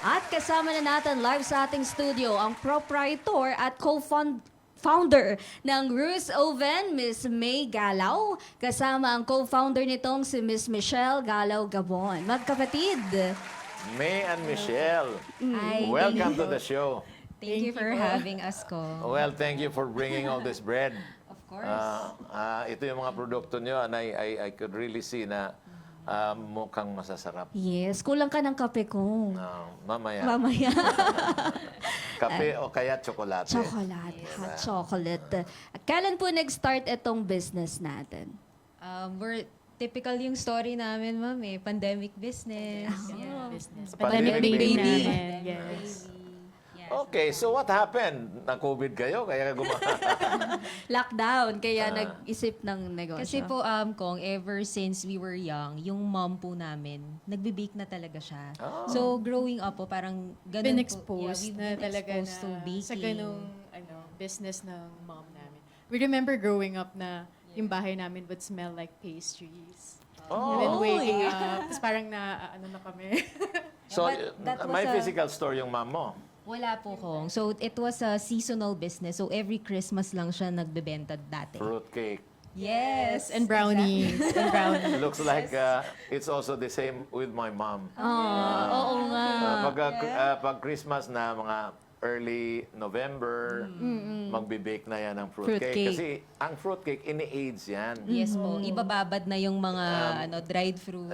At kasama na natin live sa ating studio ang proprietor at co-founder ng Ruth's Oven, Miss May Galaw. Kasama ang co-founder nitong si Miss Michelle Galaw Gabon. Magkapatid. May and Michelle, Ay, welcome to the show. Thank you for having us, ko. Well, thank you for bringing all this bread. Of course. Ito yung mga produkto nyo and I could really see na mukhang masasarap. Yes, kulang ka ng kape ko. Mamaya, Mamaya. kape o kaya tsokolate. Chocolate, hot chocolate. Kailan po nag-start itong business natin? We're typical yung story namin, ma'am, eh. Pandemic business. Yeah. Business. Pandemic Pandemic baby. namin, yes. Okay, so what happened? Na-COVID kayo, kaya Lockdown, kaya nag-isip ng negosyo. Kasi po, Kong, ever since we were young, yung mom po namin, nagbe-bake na talaga siya. So, growing up po, parang ganun Been po. exposed we've na been talaga exposed na to baking. sa ganung business ng mom namin. We remember growing up na yung bahay namin would smell like pastries. And then waking up, tapos parang na, ano na kami. So, But that was may a- physical store yung mom mo. Wala po, Kong. So, it was a seasonal business. So, every Christmas lang siya nagbebenta dati. Fruitcake. Yes! And brownies. And brownies. Looks like it's also the same with my mom. Oo nga. Pag Christmas na mga early November, magbe-bake na yan ng fruitcake. Fruitcake. Kasi ang fruitcake, ini-aids yan. Yes po. Ibababad na yung mga dried fruits.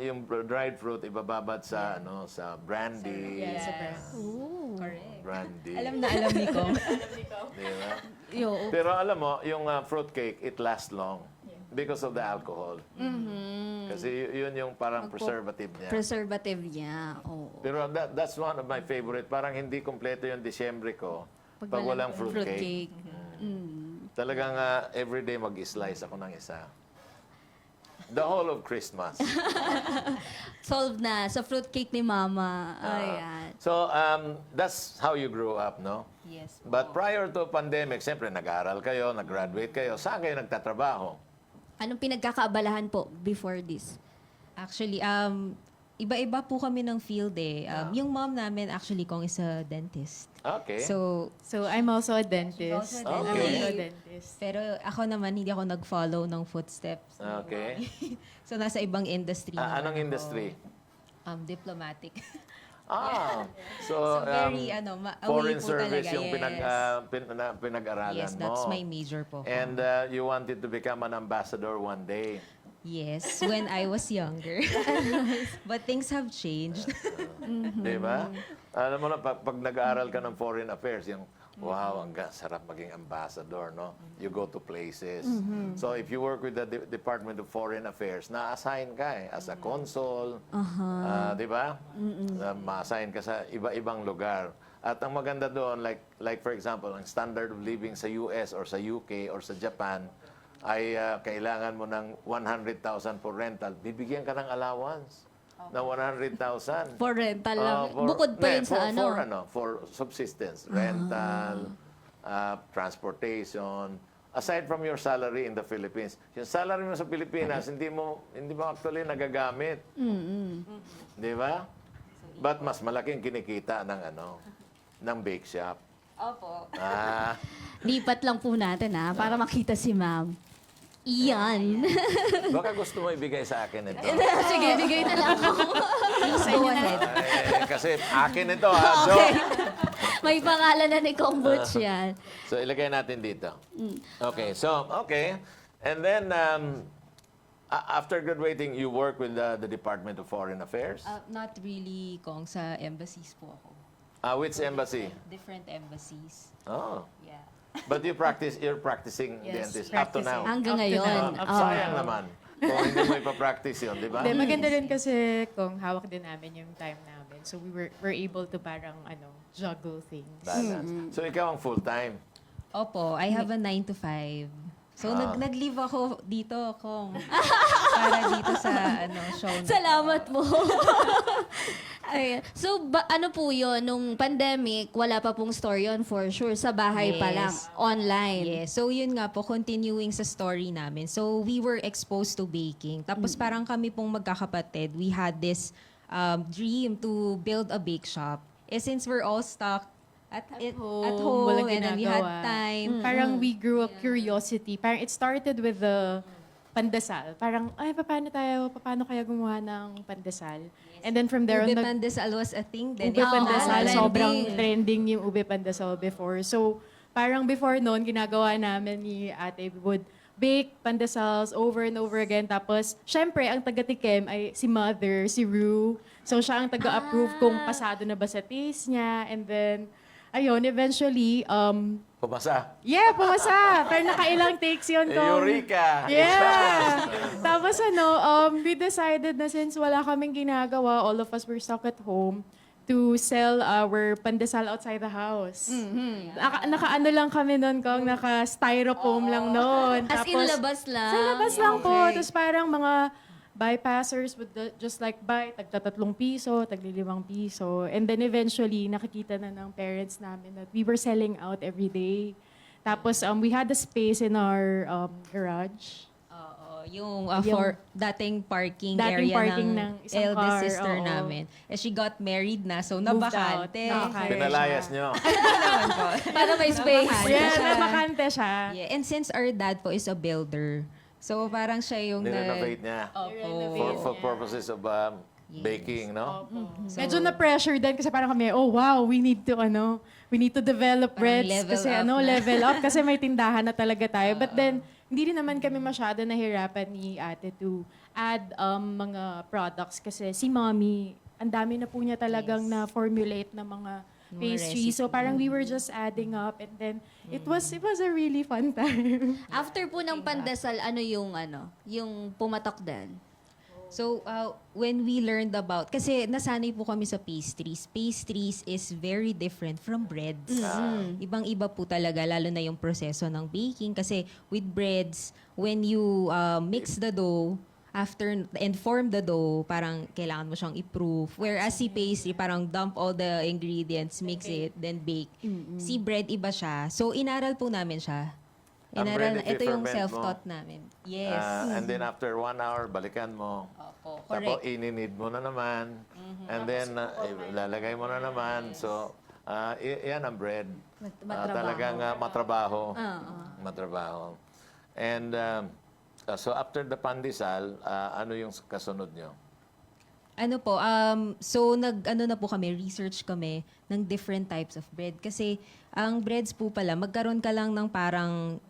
Yung dried fruit, ibababad sa sa brandy. Yes, a brand. Correct. Brandy. Alam na alam ni Kong. Di ba? Yo. Pero alam mo, yung fruitcake, it lasts long because of the alcohol. Kasi yun yung parang preservative niya. Preservative niya. Oo. Pero that's one of my favorite. Parang hindi kompleto yung Disyembre ko pag walang fruitcake. Talagang everyday mag-slice ako ng isa. The whole of Christmas. Solved na sa fruitcake ni Mama. Ayan. So, that's how you grew up, no? Yes. But prior to pandemic, siyempre nag-aaral kayo, nag-graduate kayo. Saan kayo nagtatrabaho? Anong pinagkakaabalahan po before this? Actually, iba-iba po kami ng field eh. Yung mom namin actually, Kong, is a dentist. Okay. So, So, I'm also a dentist. Also I'm a Okay. also a dentist. pero ako naman, hindi ako nag-follow ng footsteps. Okay. So, nasa ibang industry. naman Anong ako. industry? Diplomatic. So, very, foreign away po service talaga, yung yes. pinag-aralan Yes, mo. that's my major po. And you wanted to become an ambassador one day. Yes, when I was younger. But things have changed. Di ba? Alam mo na, pag nag-aaral ka ng foreign affairs, yung, wow, ang sarap maging ambassador, no? You go to places. So, if you work with the Department of Foreign Affairs, na-assign ka as a consul, di ba? Ma-assign ka sa iba-ibang lugar. At ang maganda doon, like for example, ang standard of living sa US or sa UK or sa Japan, ay kailangan mo ng 100,000 for rental. Bibigyan ka ng allowance na 100,000. For rental lang. Bukod pa yun sa For subsistence, rental, transportation, aside from your salary in the Philippines. Yung salary mo sa Pilipinas, hindi mo actually nagagamit. Di ba? But mas malaking kinikita ng bake shop. Opo. Lipat lang po natin para makita si Ma'am. Iyan. Baka gusto mo ibigay sa akin ito. Sige, bigay na lang ako. Go ahead. Kasi akin ito, So, Okay. May pangalan na ni Kong Butch yan. so, ilagay natin dito. Okay, so, okay. And then, after graduating, you work with the Department of Foreign Affairs? Not really, Kong, sa embassies po ako. Which embassy? Different embassies. Oh. Yeah. But you're practicing Yes, dentist up to now. Hanggang Up to ngayon. now. Sayang naman. Kung hindi mo ipapractice yun, di ba? Then, maganda rin kasi kung hawak din namin yung time namin. So, we're able to parang, juggle things. Balance. So, ikaw ang full-time. Opo, I have a 9 to 5. So, nag-leave ako dito, Kong. Para dito sa show na. Salamat po. Ay, so, ano po yun? Nung pandemic, wala pa pong store yun for sure. Sa bahay pa lang. Yes. Online. Yes. So, yun nga po, continuing sa story namin. So, we were exposed to baking. Tapos, parang kami pong magkakapatid, we had this dream to build a bake shop. Since we're all stuck at home, home walang and then we had ginagawa. time. Parang we grew a curiosity. Parang it started with the pandesal. Parang, ay, paano kaya gumawa ng pandesal? And then from there on, Ube pandesal was a thing then. ube pandesal, trending. sobrang trending yung ube pandesal before. So, parang before noon, ginagawa namin ni ate, we would bake pandesals over and over again. Tapos, syempre, ang taga-tikim ay si mother, si Rue. So, siya ang taga-approve kung pasado na ba sa taste niya. And then, ayun, eventually, Pumasa. pumasa. Pero nakailang takes yun kung... Eureka! Yeah! Tapos we decided na since wala kaming ginagawa, all of us were stuck at home, to sell our pandesal outside the house. Naka-ano lang kami noon kung naka-styrofoam lang noon. As in labas lang. Sa labas lang po. Okay. Tapos parang mga bypassers would just like buy, tagta-3 piso, tagli-5 piso. And then eventually, nakikita na ng parents namin that we were selling out every day. Tapos we had a space in our garage. Oo, yung Yung for dating parking dating area parking ng ng isang eldest car, sister oo. namin. She got married na, so Moved out. nabakante. Nakakaya Pinalayas siya. nyo. Para may space. Yeah, nabakante siya. Yeah, and since our dad po is a builder, so parang siya yung Nirenovate niya. For purposes of baking, no? Medyo na-pressure din kasi parang kami, oh wow, we need to develop Parang breads level kasi up na. level up kasi may tindahan na talaga tayo. But then, hindi rin naman kami masyado nahirapan ni ate to add mga products kasi si mommy, ang dami na po niya talagang na-formulate na mga pastries. So parang we were just adding up and then it was a really fun time. After po ng pandesal, yung pumatok din? So, when we learned about, kasi nasanay po kami sa pastries. Pastries is very different from breads. Ibang-iba po talaga, lalo na yung proseso ng baking. Kasi with breads, when you mix the dough, and form the dough, parang kailangan mo siyang i-proof. Whereas si pastry, parang dump all the ingredients, mix it, then bake. Si bread, iba siya. So, inaral po namin siya. Ang bread, Ito yung i-ferment mo. self-taught namin. Yes. And then after 1 hour, balikan mo. Opo, Tapos correct. ininid mo na naman. And then lalagay mo na naman. So, yan ang bread. Matrabaho. Talagang matrabaho. Matrabaho. And so after the pandesal, ano yung kasunod nyo? Ano po, so na po kami, research kami ng different types of bread. Kasi ang breads po pala, magkaroon ka lang ng parang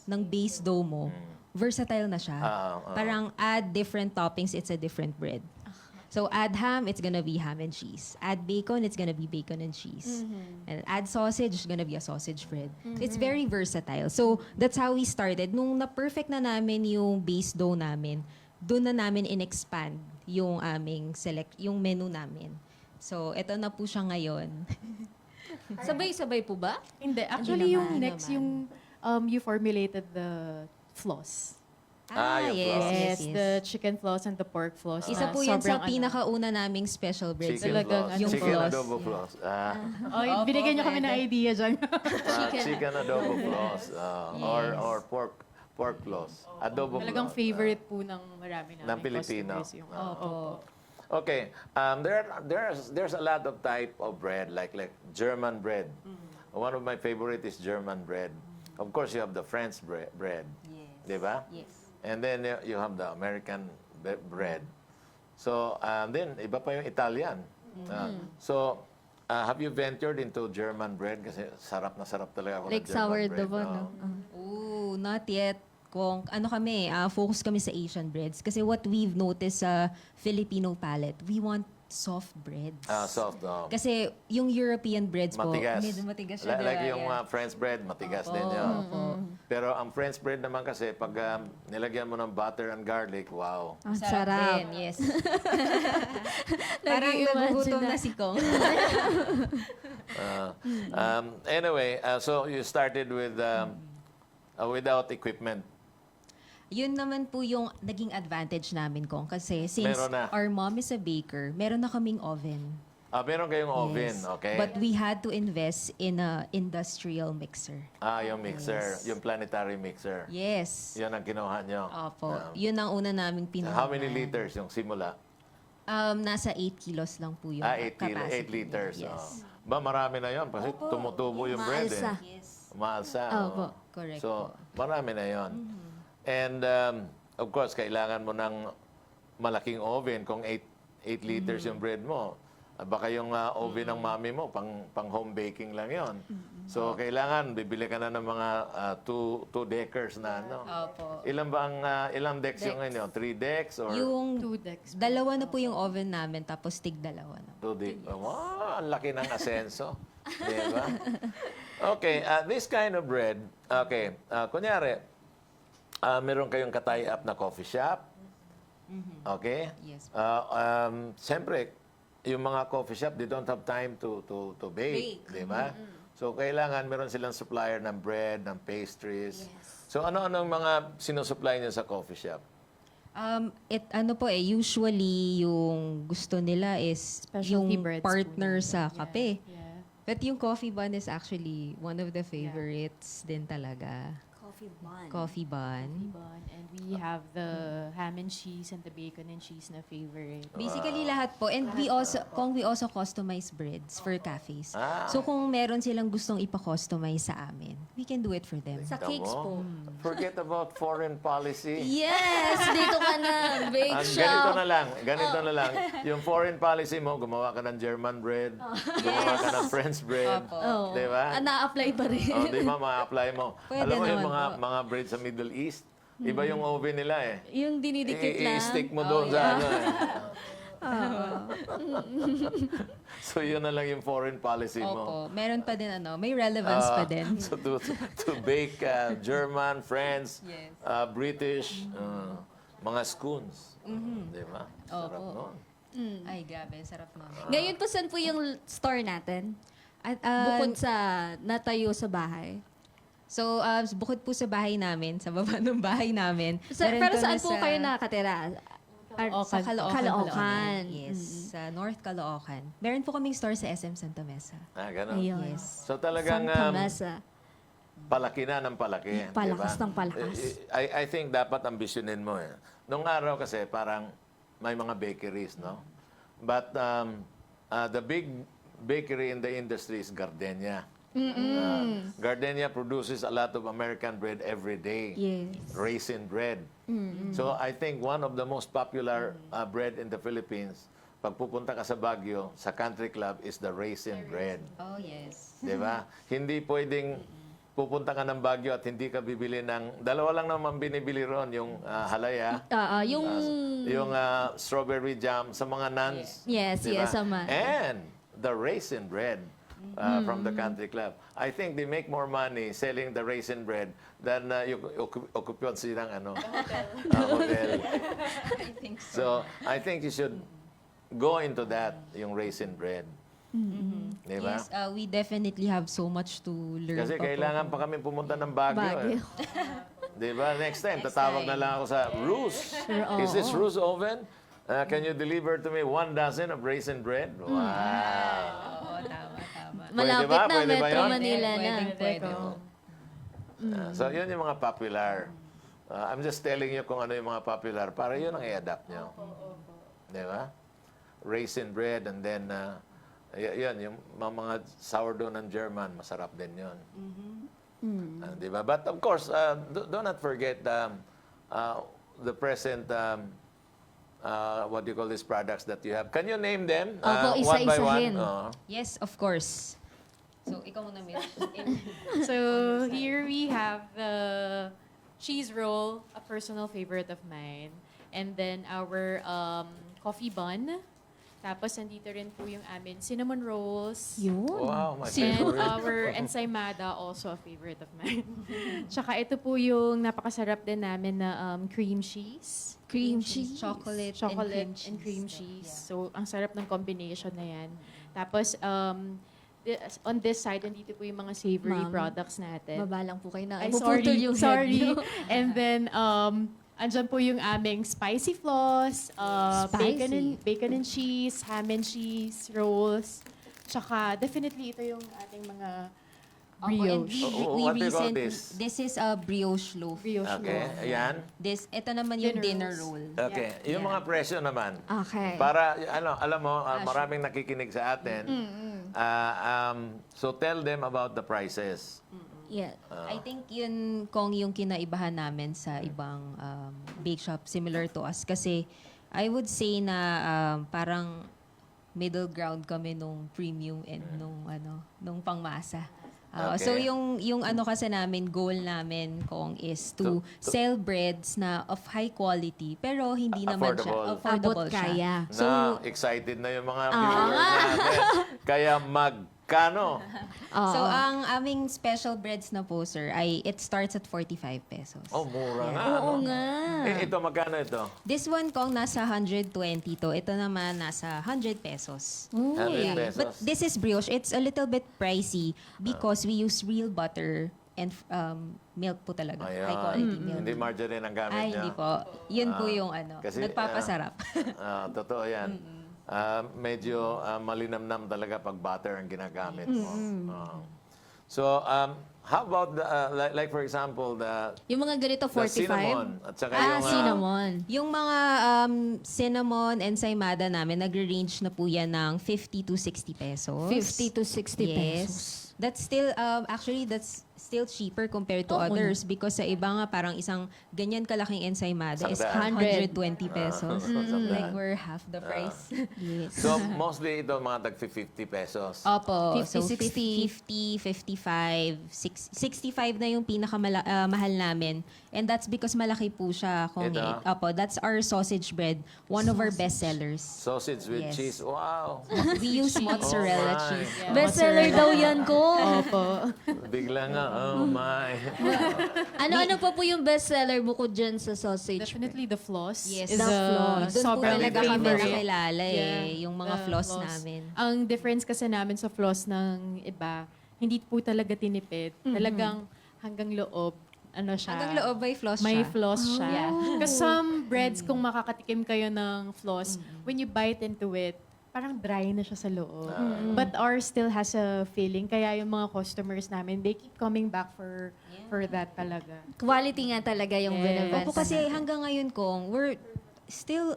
ng base dough mo. Versatile na siya. Parang add different toppings, it's a different bread. So add ham, it's gonna be ham and cheese. Add bacon, it's gonna be bacon and cheese. And add sausage, it's gonna be a sausage bread. So it's very versatile. So that's how we started. Nung na-perfect na namin yung base dough namin, doon na namin in-expand yung aming yung menu namin. So ito na po siya ngayon. Sabay-sabay po ba? Hindi, actually yung naman. next yung you formulated the floss. Yung floss. Yes, the chicken floss and the pork floss. Isa na po yan sa sobrang pinakauna naming special bread. Chicken Talagang floss. yung Chicken floss. adobo floss. Oh, binigyan niyo kami ng idea dyan. Chicken adobo floss. Or pork floss. Adobo Talagang floss. favorite po ng marami namin Ng Pilipino. customers yung- Opo. Okay. There's a lot of type of bread, like German bread. One of my favorite is German bread. Of course, you have the French bread. Yes. Di ba? Yes. And then you have the American bread. So, then, iba pa yung Italian. So, have you ventured into German bread? Kasi sarap na sarap talaga ako Like ng German bread. sourdough ba, no? Ooh, not yet. Kung ano kami, focus kami sa Asian breads. Kasi what we've noticed sa Filipino palate, we want soft breads. Soft. Kasi yung European breads po, Matigas. medyo matigas siya. Like diba? yung Yeah. French bread, matigas din yun. Pero ang French bread naman kasi, pag nilagyan mo ng butter and garlic, wow. Ang Sarap sarap. din, yes. Parang nagugutom na si Kong. Anyway, so you started with without equipment. Yun naman po yung naging advantage namin, Kong. Kasi since Meron na. our mom is a baker, meron na kaming oven. Meron kayong oven, Yes. okay? But we had to invest in a industrial mixer. Yung mixer, Yes. yung planetary mixer. Yes. Yan ang kinuha nyo. Opo. Yun ang una naming pinuha. How many liters yung simula? Nasa 8 kilos lang po yung 8 capacity. liters. Yes. Oh. Ba, marami na yon kasi tumutubo yung bread Maalsa. eh. Yes. Umaalsa. Opo. Correct So, po. marami na yon. And of course, kailangan mo ng malaking oven kung 8 liters yung bread mo. Baka yung oven ng mami mo, pang home baking lang yon. So, kailangan, bibili ka na ng mga 2 deckers na ano. Opo. Ilang decks yung inyo? 3 decks or Yung 2 decks. dalawa na po yung oven namin, tapos tig dalawa na. 2 decks? Wow, ang laki ng asenso. Di ba? Okay, this kind of bread, okay, kunyari, meron kayong tie up na coffee shop. Okay? Yes. Siyempre, yung mga coffee shop, they don't have time to bake. Di ba? So, kailangan meron silang supplier ng bread, ng pastries. So, ano-ano ang mga sinusupply niyo sa coffee shop? Usually yung gusto nila is Specialty yung breads po partner nila. sa kape. Yeah. But yung coffee bun is actually one of the favorites din talaga. Coffee bun. Coffee bun. Bun. And we have the ham and cheese and the bacon and cheese na favorite. Basically lahat po. And we also customize breads for cafes. So kung meron silang gustong ipa-customize sa amin, we can do it for them. Sa cakes po. Forget about foreign policy. Yes! Dito ka na. Bake Ganito shop. na lang. Yung foreign policy mo, gumawa ka ng German bread, gumawa ka ng French bread. Oh. Di ba? Na-apply pa rin. Oh, di ba, ma-apply mo. Pwede Alam mo yung naman mga bread sa Middle East, iba yung oven nila eh. Yung dinidikit lang. I-stick mo doon sa ano eh. So yun na lang yung foreign policy mo. Opo. Meron pa din may relevance pa din. So to bake German, French, Yes. British, mga scones. Di ba? Sarap nun. Ay, grabe. Sarap nun. Ngayon po, saan po yung store natin? At, Bukod sa natayo sa bahay. So, bukod po sa bahay namin, sa baba ng bahay namin. meron Pero kami saan po sa- kayo nakatira? Sa Caloocan. Caloocan. Yes, sa North Caloocan. Meron po kaming store sa SM Santa Mesa. Ganun. Ayun. Yes. So talagang Santa Mesa. palaki na ng palaki. Palakas di ba? ng palakas. I think dapat ambisyonin mo eh. Nung araw kasi parang may mga bakeries, no? But the big bakery in the industry is Gardenia. Gardenia produces a lot of American bread every day. Yes. Raisin bread. So I think one of the most popular bread in the Philippines, pag pupunta ka sa Baguio, sa country club, is the raisin bread. Oh, yes. Di ba? Hindi pwedeng pupunta ka ng Baguio at hindi ka bibili ng... Dalawa lang naman binibili ron, yung halaya, yung strawberry jam sa mga nuns. Yes, di ba? yes, sama. And the raisin bread from the country club. I think they make more money selling the raisin bread than yung occupancy ng hotel. I think so. So, I think you should go into that, yung raisin bread. Di ba? Yes, we definitely have so much to learn. Kasi pa po. kailangan pa kami pumunta ng Baguio. Baguio. Di ba? Next time, tatawag na lang ako sa Ruse. Is this Ruse oven? Can you deliver to me 1 dozen of raisin bread? Wow! Oo, tama. Malapit ba? na, Pwede ba Metro yun? Manila na. Pwede. So, yun yung mga popular. I'm just telling you kung ano yung mga popular para yun ang i-adapt nyo. Di ba? Raisin bread and then, yun, yung mga sourdough ng German, masarap din yun. Di ba? But of course, do not forget the present, what do you call these products that you have. Can you name them Opo, one by one? isa-isahin. Yes, of course. So, ikaw muna, Mitch. So here we have the cheese roll, a personal favorite of mine. And then our coffee bun. Tapos nandito rin po yung amin cinnamon rolls. Yun. Wow, my And favorite. our ensaymada, also a favorite of mine. Tsaka ito po yung napakasarap din namin na cream cheese. Cream cheese. Chocolate, And cream cheese. So, ang sarap ng combination na yan. Tapos, on this side, nandito po yung mga savory Ma'am, products natin. Baba lang po kayo na. Ay, Puputol yung head sorry. niyo. And then, andyan po yung aming spicy floss, Spicy. bacon and cheese, ham and cheese, rolls. Tsaka, definitely, ito yung ating mga Opo, and brioche. What do you call this? This is a brioche loaf. Brioche Okay, loaf. ayan. Ito naman yung Dinner dinner roll. Okay, yung mga presyo naman. Okay. Para, alam mo, maraming nakikinig sa atin. So tell them about the prices. Yeah. I think yun kung yung kinaibahan namin sa ibang bake shop similar to us. Kasi I would say na parang middle ground kami nung premium and nung pangmasa. Okay. So yung ano kasi namin, goal namin kong is to sell breads na of high quality pero hindi naman siya affordable Abot siya. kaya. Na excited na yung mga viewers natin. Kaya magkano? So ang aming special breads na po sir ay it starts at 45 pesos. Oh, mura nga. Oo ano? nga. Ito, magkano ito? This one kong nasa 120 to. Ito naman nasa 100 pesos. 100 pesos. But this is brioche. It's a little bit pricey because we use real butter and milk po talaga. Ayan. High quality milk. Hindi margarine ang gamit Ay, niya. hindi po. Yun po yung Kasi, nagpapasarap. Totoo yan. Medyo malinamnam talaga pag butter ang ginagamit mo. So, how about, like for example, Yung mga ganito, the 45? cinnamon at saka yung... Cinnamon. Yung mga cinnamon ensaymada namin, nagre-range na po yan ng 50 to 60 pesos. 50 to 60 Yes. pesos. That's still, actually, that's still cheaper compared to Oo others because sa iba nga parang isang ganyan kalaking ensaymada is 100. 120 pesos. Sandaan. Like we're half the price. Yes. So, mostly ito mga tag 50 pesos. Opo. 50, So 60. 50, 55, 65 na yung pinakamahal namin. And that's because malaki po siya. Ito? Opo, that's our sausage bread. One of our best sellers. Sausage with Yes. cheese. Wow! We use mozzarella Oh my. cheese. Bestseller daw yan ko. Opo. Bigla nga, oh my. Ano pa po yung bestseller bukod dyan sa sausage? Definitely the floss. Yes. Is The floss. Doon po sobrang Talaga kami favorite. nakilala Yeah. yung mga The floss namin. Ang difference kasi namin sa floss ng iba, hindi po talaga tinipid. Talagang hanggang loob. Ano siya? Hanggang loob may floss May siya. floss siya. Yeah. Kasi some breads, kung makakatikim kayo ng floss, when you bite into it, parang dry na siya sa loob. But ours still has a feeling. Kaya yung mga customers namin, they keep coming back for that talaga. Quality nga talaga yung Yes. binibenta. Opo, kasi hanggang ngayon kong, we're still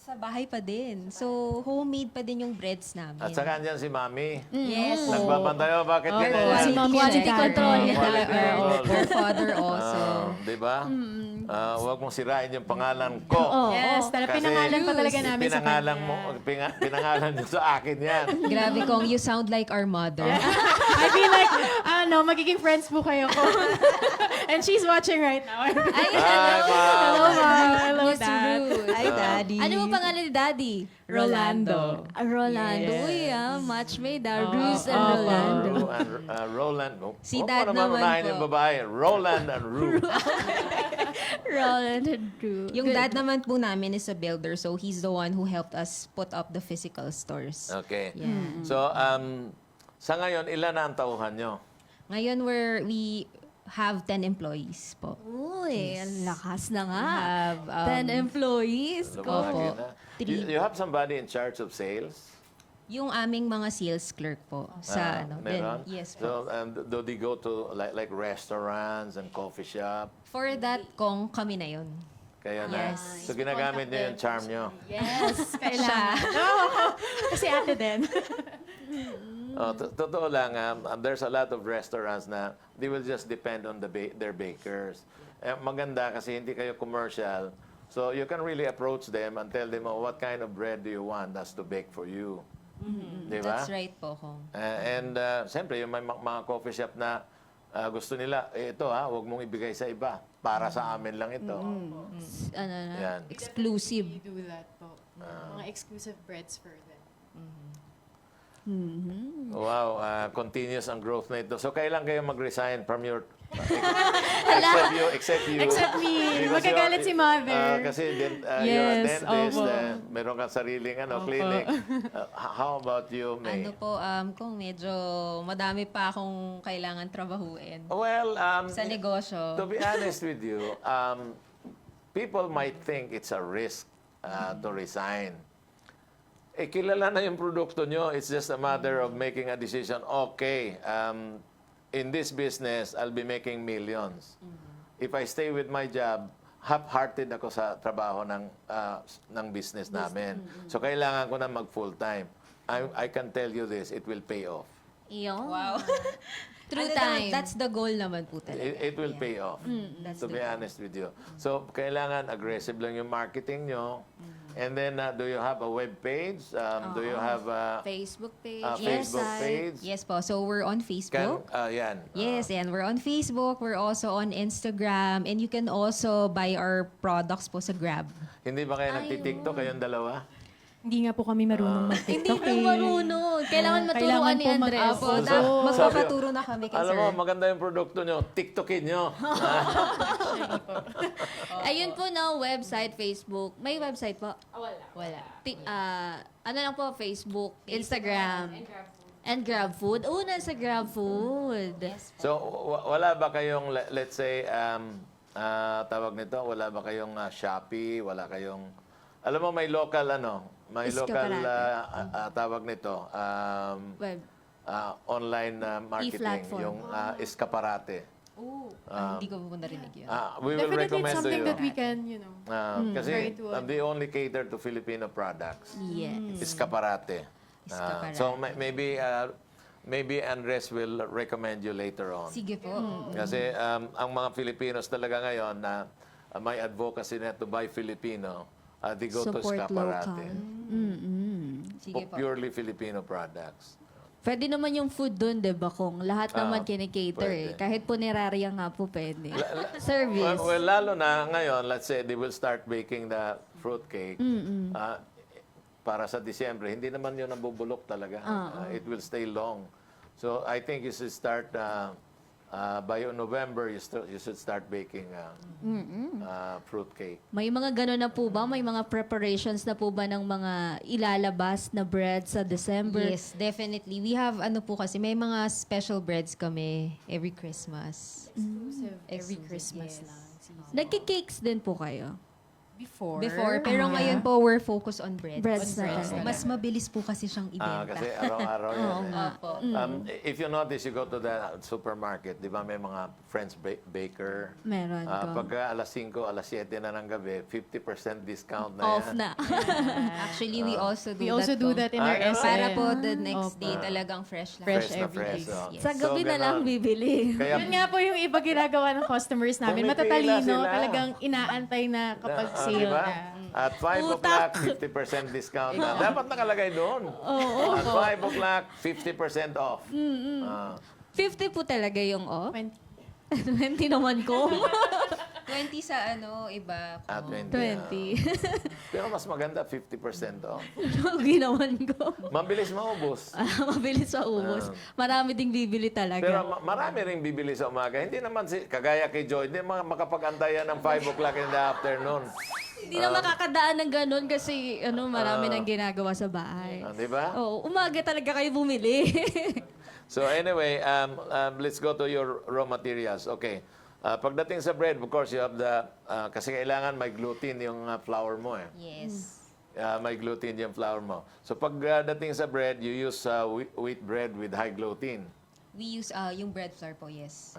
sa bahay pa din. So, homemade pa din yung breads namin. At saka andyan si Mami. Yes. Nagbabantayo, bakit Opo, ganyan? si Mami Quality check. control. Quality control. Our father also. Di ba? Huwag mong sirain yung pangalan ko. Yes, pinangalan pa talaga namin sa pinangalan kanya. mo, pinangalan nyo sa akin yan. Grabe kong, you sound like our mother. I feel like, magiging friends po kayo ko. And she's watching right now. Ay, Hi, Mom. Hello, Mom. Hello, Miss Dad. Ruth. Hi, Daddy. Ano mo pangalan ni Daddy? Rolando. Rolando. Yes. Uy, match made. Ruth and Oh, Rolando. Roland. Si Huwag Dad mo naman naman unahin po. yung babae. Roland and Ruth. Roland and Ruth. Yung dad naman po namin is a builder, so he's the one who helped us put up the physical stores. Okay. Yeah. So, sa ngayon, ilan na ang tauhan nyo? Ngayon, we have 10 employees po. Uy, ang lakas na nga. We have 10 employees. Lumaki Opo. na. Three. You have somebody in charge of sales? yung aming mga sales clerk po sa Meron? yes po. So, do they go to like restaurants and coffee shop? For that kung kami na yun. Kaya na. Yes. So, ginagamit nyo yung charm nyo. Yes, kailangan. Kasi ate din. Totoo lang, there's a lot of restaurants na they will just depend on their bakers. Maganda kasi hindi kayo commercial. So you can really approach them and tell them, what kind of bread do you want us to bake for you? Di ba? That's right po, Kong. And siyempre, yung may mga coffee shop na gusto nila, ito huwag mong ibigay sa iba. Para sa amin lang ito. Ano na? Yan. Exclusive. We do that po. Mga exclusive breads for them. Wow, continuous ang growth na ito. So, kailan kayo mag-resign from your... except you. Except me. Because Magagalit si Mother. Kasi you're a Yes, dentist, opo. meron kang sariling clinic. How about you, May? Ano po, kung medyo madami pa akong kailangan trabahuin Well, sa negosyo. to be honest with you, people might think it's a risk to resign. Kilala na yung produkto nyo. It's just a matter of making a decision. Okay, in this business, I'll be making millions. If I stay with my job, half-hearted ako sa trabaho ng business namin. So, kailangan ko na mag-full-time. I can tell you this, it will pay off. Iyon. Wow. Through Ano time. That's the goal naman po talaga. It will pay off, to be honest with you. So, kailangan aggressive lang yung marketing nyo. And then, do you have a web page? Do you have a Facebook page. Facebook website. page? Yes po. So we're on Facebook. Yan. Yes, and we're on Facebook. We're also on Instagram. And you can also buy our products po sa Grab. Hindi ba kayo nagtitiktok kayong dalawa? Hindi nga po kami marunong Hindi mag-TikTok lang marunong. Kailangan maturuan ni Andres. Apo, So, magpapaturo na kami kay Alam sir. mo, maganda yung produkto nyo. TikTokin nyo. Ayun po na website, Facebook. May website po? Wala. Ano lang po, Facebook, Instagram. And GrabFood. Nasa GrabFood. So, wala ba kayong, let's say, tawag nito, wala ba kayong Shopee? Wala kayong, alam mo, may local, may local, tawag nito, Web. online marketing, E-platform. yung Escaparate. Hindi ko po narinig yun. We will Definitely, it's recommend to something you. that we can, Kasi try to, they only cater to Filipino products. Yes. Escaparate. Escaparate. So maybe Andres will recommend you later on. Sige po. Kasi ang mga Filipinos talaga ngayon na may advocacy na to buy Filipino, they go to Support Escaparate. local. Sige po. Purely Filipino products. Pwede naman yung food doon, di ba, Kung? Lahat naman kinikater eh. pwede. Kahit punerarya nga po pwede. Service. Well, lalo na ngayon, let's say they will start baking the fruit cake. Para sa Disyembre, hindi naman yun nabubulok talaga. It will stay long. So I think you should start by November. You should start baking fruit cake. May mga gano'n na po ba? May mga preparations na po ba ng mga ilalabas na bread sa December? Yes, definitely. We have, po kasi, may mga special breads kami every Christmas. every Exclusive, Christmas yes. lang. Nagki-cakes din po kayo? Before, pero ngayon po, we're focused on breads. Breads na Breads. talaga. Mas mabilis po kasi siyang ibenta. Kasi araw-araw yan. Opo. If you notice, you go to the supermarket, di ba may mga French baker. Meron po. Pagka alas 5, alas 7 na ng gabi, 50% discount na Off yan. na. Actually, we also do We that also do po. that in our ganun. SM. Para po the next Opo. day talagang fresh lang. Fresh na every fresh. day. oh. Yes. Sa gabi na lang ganon. bibili. Kaya, Yun nga po yung iba ginagawa ng customers namin. Pumipila Matatalino, sila. talagang inaantay na kapag di sale ba? na. At 5 o'clock, 50% discount na. Dapat nakalagay doon. At 5 o'clock, 50% off. 50 po talaga yung off. 20. 20 naman ko. 20 sa iba. At 20. 20. Pero mas maganda, 50% off. Lugi naman ko. Mabilis maubos. Mabilis sa ubos. Marami ding bibili talaga. Pero marami ring bibili sa umaga. Hindi naman kagaya kay Joy, hindi makapag-antayan ng 5 o'clock in the afternoon. Hindi na makakadaan ng ganun kasi marami nang ginagawa sa bahay. Di ba? Oo, umaga talaga kayo bumili. So anyway, let's go to your raw materials. Okay. Pagdating sa bread, of course, you have kasi kailangan may gluten yung flour mo eh. Yes. May gluten yung flour mo. So pagdating sa bread, you use wheat bread with high gluten. We use yung bread flour po, yes.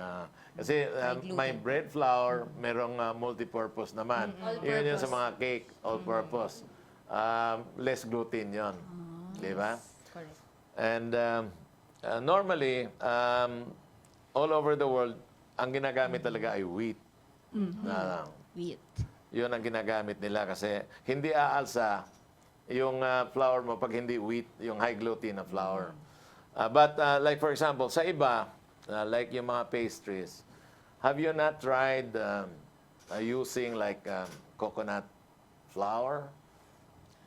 Kasi gluten. may bread flour, merong multi-purpose naman. Yun yun sa mga cake, all-purpose. Less gluten yon, di ba? Correct. And normally, all over the world, ang ginagamit talaga ay wheat. Wheat. Yun ang ginagamit nila kasi hindi aalsa yung flour mo pag hindi wheat, yung high gluten na flour. But like for example, sa iba, like yung mga pastries, have you not tried using like coconut flour,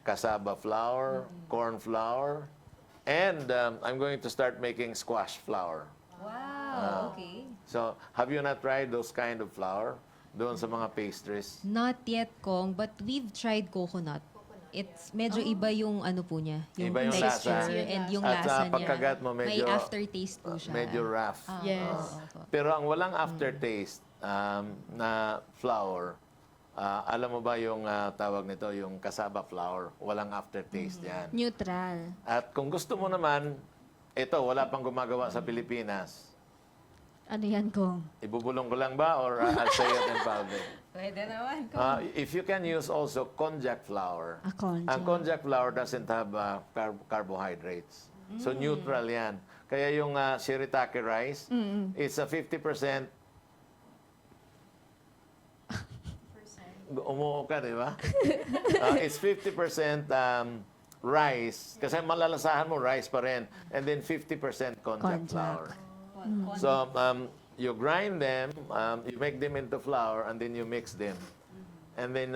cassava flour, corn flour, and I'm going to start making squash flour. Wow, okay. So, have you not tried those kind of flour doon sa mga pastries? Not yet, Kong, but we've tried coconut. It's medyo iba yung po niya. Yung Iba yung texture lasa. and yung At lasa niya. pagkagat mo, May medyo, aftertaste po siya. medyo rough. Yes. Opo. Pero ang walang aftertaste na flour, alam mo ba yung tawag nito, yung cassava flour, walang aftertaste yan. Neutral. At kung gusto mo naman, ito, wala pang gumagawa sa Pilipinas. Ano yan, Kong? Ibubulong ko lang ba or I'll say it in public? Pwede naman. If you can use also konjac flour. Konjac. Ang konjac flour doesn't have carbohydrates. So neutral yan. Kaya yung shirataki rice, it's a 50%. Umuo ka, di ba? It's 50% rice. Kasi malalasahan mo, rice pa rin. And then 50% konjac Konjac. flour. So, you grind them, you make them into flour, and then you mix them. And then,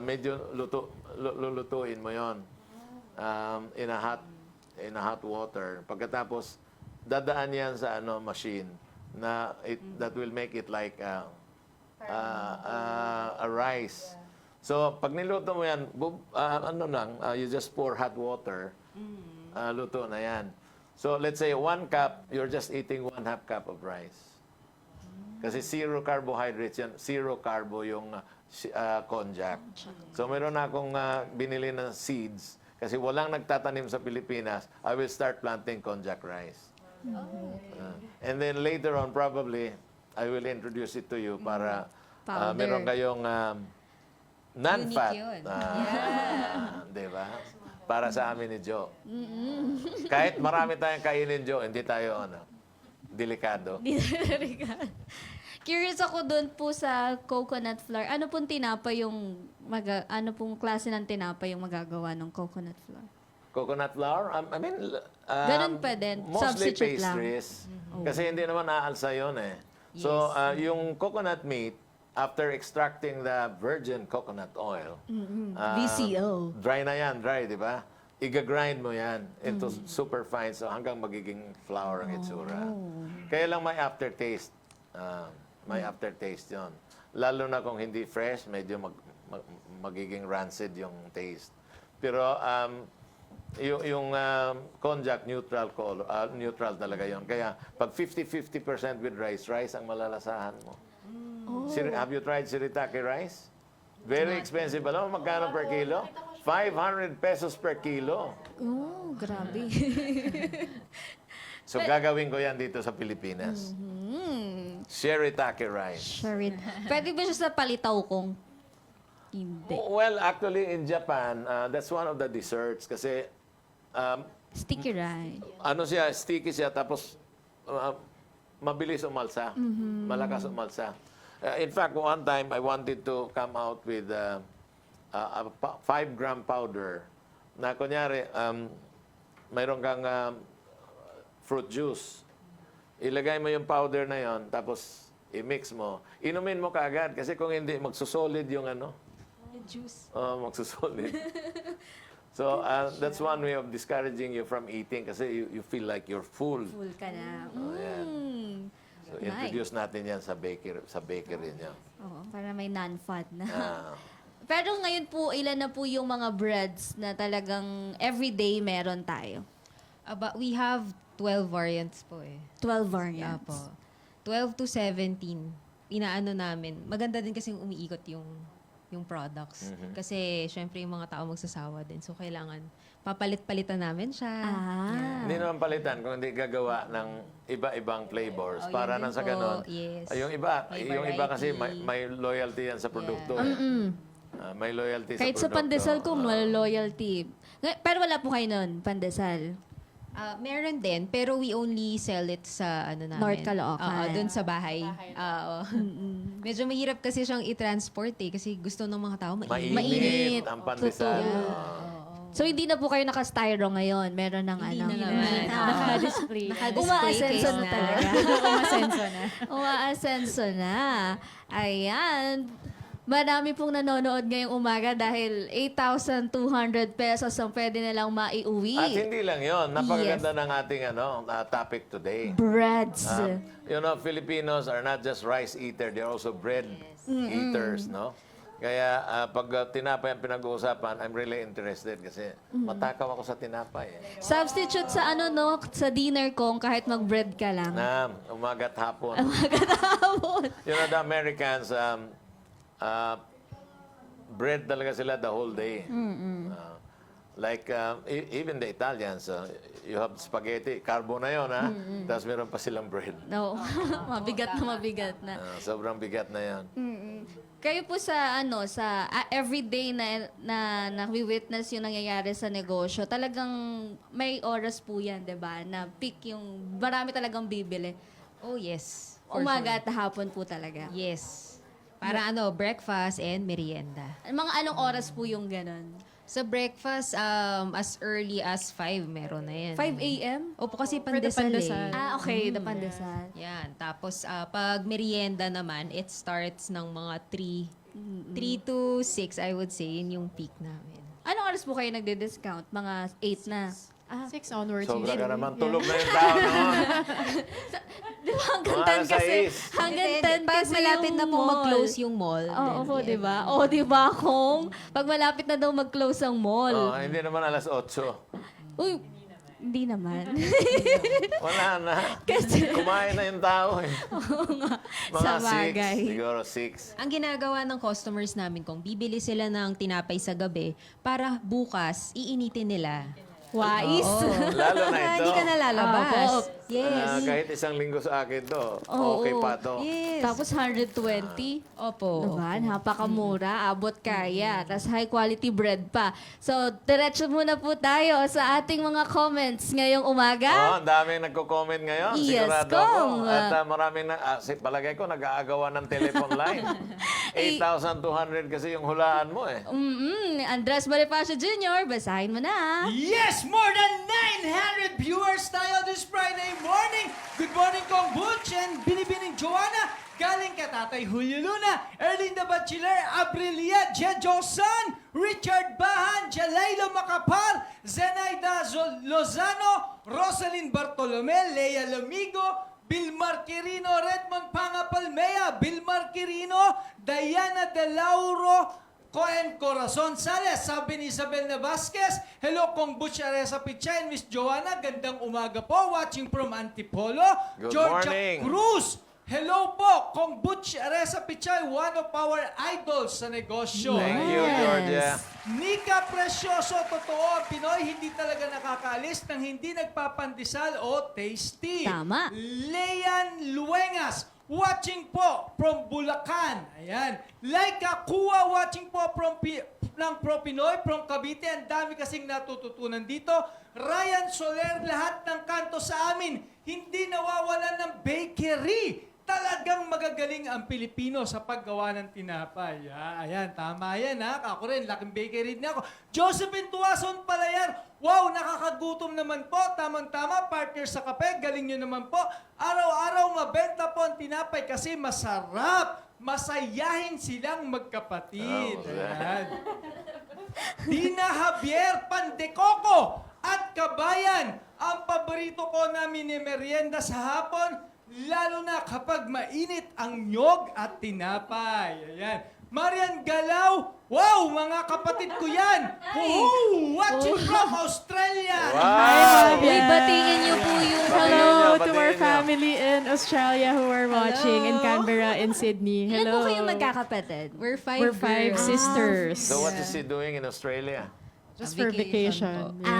medyo lulutuin mo yon in a hot water. Pagkatapos, dadaan yan sa machine na that will make it like a rice. So, pag niluto mo yan, you just pour hot water, luto na yan. So, let's say 1 cup, you're just eating 1/2 cup of rice. Kasi zero carbohydrates yan. Zero carbo yung konjac. So, meron akong binili ng seeds. Kasi walang nagtatanim sa Pilipinas. I will start planting konjac rice. And then later on, probably, I will introduce it to you para Powder. meron kayong non-fat. Unique yun. Di ba? Para sa amin ni Joe. Kahit marami tayong kainin, Joe, hindi tayo delikado. Curious ako doon po sa coconut flour. Ano pong tinapay yung ano pong klase ng tinapay yung magagawa ng coconut flour? Coconut flour? I mean, Ganun pa din. mostly Substitute lang. pastries. Kasi hindi naman aalsa yun eh. So, yung coconut meat, after extracting the virgin coconut oil, VCO. dry na yan, dry, di ba? Iga-grind mo yan into super fine, so hanggang magiging flour ang itsura. Kaya lang may aftertaste. May aftertaste yon. Lalo na kung hindi fresh, medyo magiging rancid yung taste. Pero yung konjac neutral color, neutral talaga yon. Kaya pag 50-50% with rice ang malalasahan mo. Have you tried shirataki rice? Very expensive. Alam mo magkano per kilo? 500 pesos per kilo. Oh, grabe. So gagawin ko yan dito sa Pilipinas. Shirataki rice. Sure. Pwede ba siya sa palitaw kong? Hindi. Well, actually in Japan, that's one of the desserts kasi Sticky rice. ano siya, sticky siya tapos mabilis umalsa. Malakas umalsa. In fact, one time I wanted to come out with a 5-gram powder na kunyari mayroon kang fruit juice. Ilagay mo yung powder na yon tapos i-mix mo. Inumin mo kaagad kasi kung hindi magsusolid yung Juice. magsusolid. So, that's one way of discouraging you from eating kasi you feel like you're full. Full ka na. Ayan. So, introduce natin yan sa bakery niya. Oo, para may non-fat na. Ah. Pero ngayon po, ilan na po yung mga breads na talagang everyday meron tayo? We have 12 variants po eh. 12 variants. Apo. 12 to 17. Inaano namin. Maganda din kasi umiikot yung products. Kasi syempre yung mga tao magsasawa din. So kailangan papalit-palitan namin siya. Hindi naman palitan kung hindi gagawa ng iba-ibang flavors. Para yun nang din sa po. ganon. Yes. Yung iba, May yung iba kasi variety. may loyalty yan sa produkto. Eh. May loyalty Kahit sa sa produkto. pandesal kung wala loyalty. Pero wala po kayo nun, pandesal. Meron din, pero we only sell it sa namin. North Caloocan. Doon sa bahay. Oo. Medyo mahirap kasi siyang i-transport eh, kasi gusto ng mga tao mainit. Mainit. ang pandesal. Totoo. So, hindi na po kayo naka-styro ngayon. Meron ng Hindi ano. na naman. Naka-display. Umaasenso na talaga. Umasenso na. Umaasenso na. Ayan. Marami pong nanonood ngayong umaga dahil 8,200 pesos ang pwede nilang maiuwi. At hindi lang yon, napakaganda ng ating topic today. Breads. Filipinos are not just rice eater, they're also bread eaters, no? Kaya pag tinapay ang pinag-uusapan, I'm really interested kasi matakaw ako sa tinapay. Eh. Substitute sa sa dinner kong kahit mag-bread ka lang. Na umagat hapon. Hapon. The Americans, bread talaga sila the whole day. Like, even the Italians, you have spaghetti, carbo na yun, ha? Tapos meron pa silang bread. No, mabigat na. Sobrang bigat na yan. Kayo po sa everyday na witness yung nangyayari sa negosyo, talagang may oras po yan, 'di ba? Na peak yung marami talagang bibili. Oh, yes. For Umaga sure. at hapon po talaga. Yes. Para breakfast and merienda. Mga anong oras po yung ganun? Sa breakfast, as early as 5 meron na yan. 5 a.m.? Opo, kasi For the pandesal pandesal. eh. Okay, the pandesal. Yan. Tapos, pag merienda naman, it starts ng mga 3 to 6, I would say, yun yung peak namin. Anong oras po kayo nagde-discount? Mga 8 na. 6 onwards. Sobra ka usually. naman. Tulog na yung tao noon. Di ba hanggang Mga 10 kasi? 6. Hanggang 10 Pag kasi malapit yung na po mall. mag-close yung mall. Oo, then, di ba? Oo, di ba, Kong? Pag malapit na daw mag-close ang mall. Hindi naman alas 8. Uy, hindi naman. Wala na. Kasi, Kumain na yung tao eh. Mga Sa bagay. 6. Siguro 6. Ang ginagawa ng customers namin kung bibili sila ng tinapay sa gabi para bukas iinitin nila. wais. Lalo na ito. Hindi ka nalalabas. Opo. Yes. Kahit isang linggo sa akin to, Oo. okay pa to. Yes. Tapos 120. Opo. Diba? Napakamura, abot kaya. Tapos high quality bread pa. So, diretso muna po tayo sa ating mga comments ngayong umaga. Ang daming nagko-comment ngayon. Yes, Sigurado Kong. ako. At maraming palagay ko nag-aagawa ng telephone line. 8,200 kasi yung hulaan mo eh. Andres Bonifacio Jr., basahin mo na. Yes! More than 900 viewers tayo this Friday morning! Good morning, Kong Butch and Binibining Joanna! Galing ka Tatay Julio Luna, Erlinda Bachiller, Aprilia, Josan, Richard Bahan, Jalaylo Macapal, Zenaida Lozano, Rosalyn Bartolome, Lea Lamigo, Bilmar Quirino, Redmond Pangapalmea, Bilmar Quirino, Diana De Lauro, Cohen Corazon Sales, sabi ni Isabel Vasquez, hello Kong Butch Aresa Pichay and Miss Joanna, gandang umaga po, watching from Antipolo. Good Georgia morning. Cruz, hello po, Kong Butch Aresa Pichay, one of our idols sa negosyo. Thank you, Yes. Georgia. Nika Precioso, totoo, ang Pinoy hindi talaga nakakaalis ng hindi nagpapandesal o tasty. Tama. Leyan Luengas, watching po from Bulacan. Ayan. Laika Kua, watching po ng Pro Pinoy from Cavite. Ang dami kasing natututunan dito. Ryan Soler, lahat ng kanto sa amin, hindi nawawalan ng bakery. Talagang magagaling ang Pilipino sa paggawa ng tinapay. Ayan, tama yan ha. Ako rin, laking bakery din ako. Josephine Tuason pala yan. Wow, nakakagutom naman po. Tamang-tama, partner sa kape. Galing nyo naman po. Araw-araw mabenta po ang tinapay kasi masarap. Masayahin silang magkapatid. Oh, Ayan. Dina Javier Pandecoco at Kabayan. Ang paborito ko na merienda sa hapon, lalo na kapag mainit ang nyog at tinapay. Ayan. Marian Galaw, wow, mga kapatid ko yan. Woohoo! Watching from Australia. Wow! Uy, batiin niyo po yung Batiin Hello niyo, to batiin our niyo. family in Australia who are watching in Canberra and Sydney. Ilan Hello. po kayong magkakapatid? We're 5 We're 5 sisters. So what is he doing in Australia? Just for vacation. po.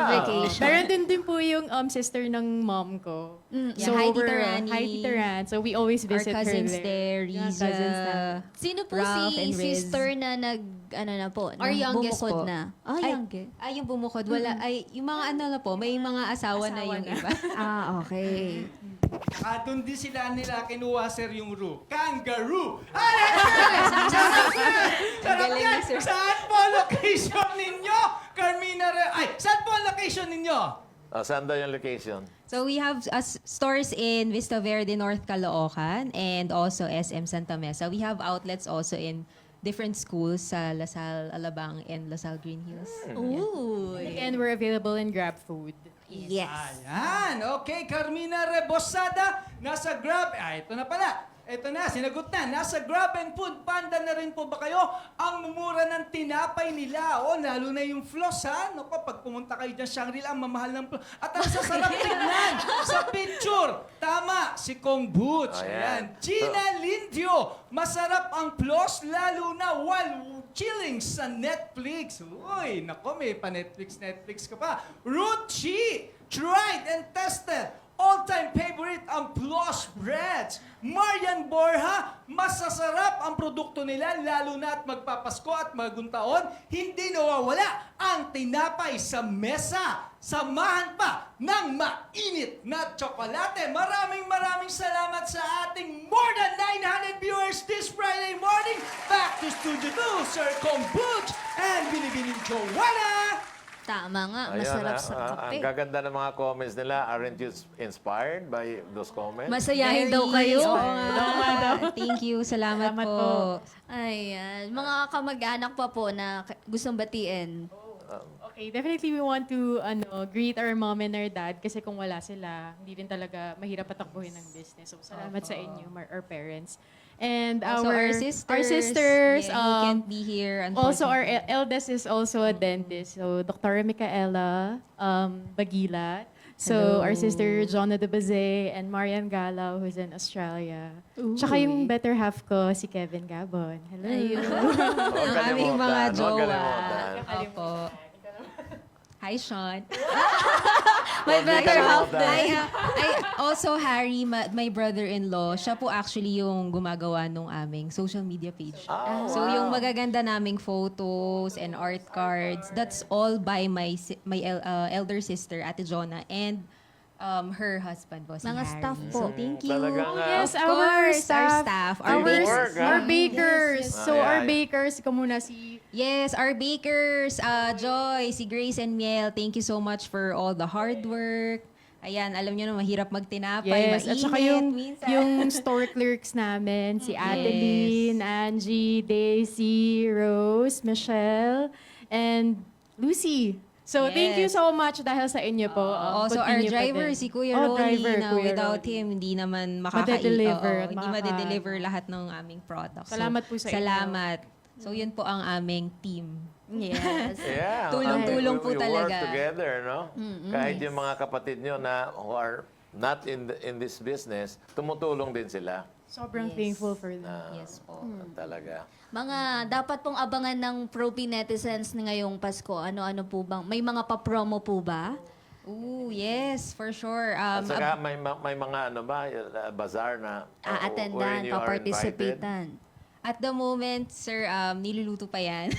Vacation. Pero din po yung sister ng mom ko. Yeah, hi, Tita we're, Rani. Hi, Tita Ran. So we always Our visit cousins her there, Yeah, Riza. cousins na. Sino po Ralph si and Riz. sister na na po? Our na youngest bumukod po. na? Oh, Ay, youngest. Ay, yung bumukod. Wala. Ay, yung mga na po, may mga asawa na yung iba. Okay. Saka doon din sila nila kinuha sir yung kangaroo. Sarap yan! Saan po ang location ninyo? Carmina saan po ang location ninyo? Saan daw yung location? So we have stores in Vista Verde, North Caloocan, and also SM Santa Mesa. We have outlets also in different schools sa Lasal, Alabang, and Lasal Green Hills. Ooh. And we're available in Grab Food. Yes. Ayan, okay. Carmina Rebosada, nasa Grab. Ito na pala. Ito na, sinagot na. Nasa Grab and Food Panda na rin po ba kayo? Ang mumura ng tinapay nila. O, lalo na yung floss, ha? Naku, pag pumunta kayo dyan, Shangri-La, ang mamahal ng floss. At ang sasarap tignan sa picture. Tama, si Kong Butch. Ayan. Ayan. Gina Lindio, masarap ang floss, lalo na chilling sa Netflix. Uy, nako, may pa-Netflix ka pa. Ruchi, tried and tested. All-time favorite ang Plus Breads. Marian Borja, masasarap ang produkto nila lalo na at magpapasko at maguntaon. Hindi nawawala ang tinapay sa mesa. Samahan pa ng mainit na tsokolate. Maraming salamat sa ating more than 900 viewers this Friday morning. Back to Studio 2, Sir Kombuch and Binibining Joanna. Tama nga, Ayun, masarap sa ang kape. gaganda ng mga comments nila. Aren't you inspired by those comments? Masayahin daw kayo. Oo nga. Thank you. Salamat, Salamat po. po. Ayan. Mga kamag-anak pa po na gustong batiin. Okay, definitely we want to greet our mom and our dad kasi kung wala sila, hindi rin talaga mahirap patakbuhin ng business. So, salamat sa inyo, our parents. And Also, our sisters. sisters, Yeah, who can't be here, also, our unfortunately. eldest is also a dentist. So, Dr. Micaela Bagilat. So, Hello. our sister, Jonna de Bazay, and Marian Galao, who's in Australia. Tsaka yung better half ko, si Kevin Gabon. Hello. Ang aming mga Huwag jowa. kalimutan. Opo. Hi, Sean. My Huwag better kalimutan. half din. I also, Harry, my brother-in-law, siya po actually yung gumagawa nung aming social media page. So, yung magaganda naming photos and art cards, that's all by my elder sister, Ate Jonah, and her husband po, si Mga Harry. staff po. So, thank you. Talagang, Yes, Of our course, our staff. staff, Our our bakers. work, ah. Our bakers. So, Ay, our ay. bakers, ikaw muna si... Yes, our bakers, Joy, si Grace and Miel, thank you so much for all the hard work. Ayan, alam nyo na, mahirap magtinapay, Yes, mainit, at saka yung, minsan. yung store clerks namin, si Adeline, Angie, Daisy, Rose, Michelle, and Lucy. So, thank you Yes. so much dahil sa inyo po. Also, our continue pa driver, din. si Kuya Oh, Rolly, driver, na Kuya without Rolly. him, hindi naman Made-deliver at hindi makaka- made-deliver lahat ng aming products. Salamat po sa inyo. Salamat. So, yun po ang aming team. Yes. Yeah. Tulong-tulong po we talaga. work together, no? Kahit yung mga kapatid nyo na who are not in this business, tumutulong din sila. Sobrang Yes. thankful for them. Yes po. Talaga. Mga dapat pong abangan ng Propi netizens na ngayong Pasko. Ano-ano po bang? May mga pa-promo po ba? Ooh, yes, for sure. At saka may mga ano ba, bazaar na Attendan, wherein you are invited. paparticipatean. At the moment, sir, niluluto pa yan.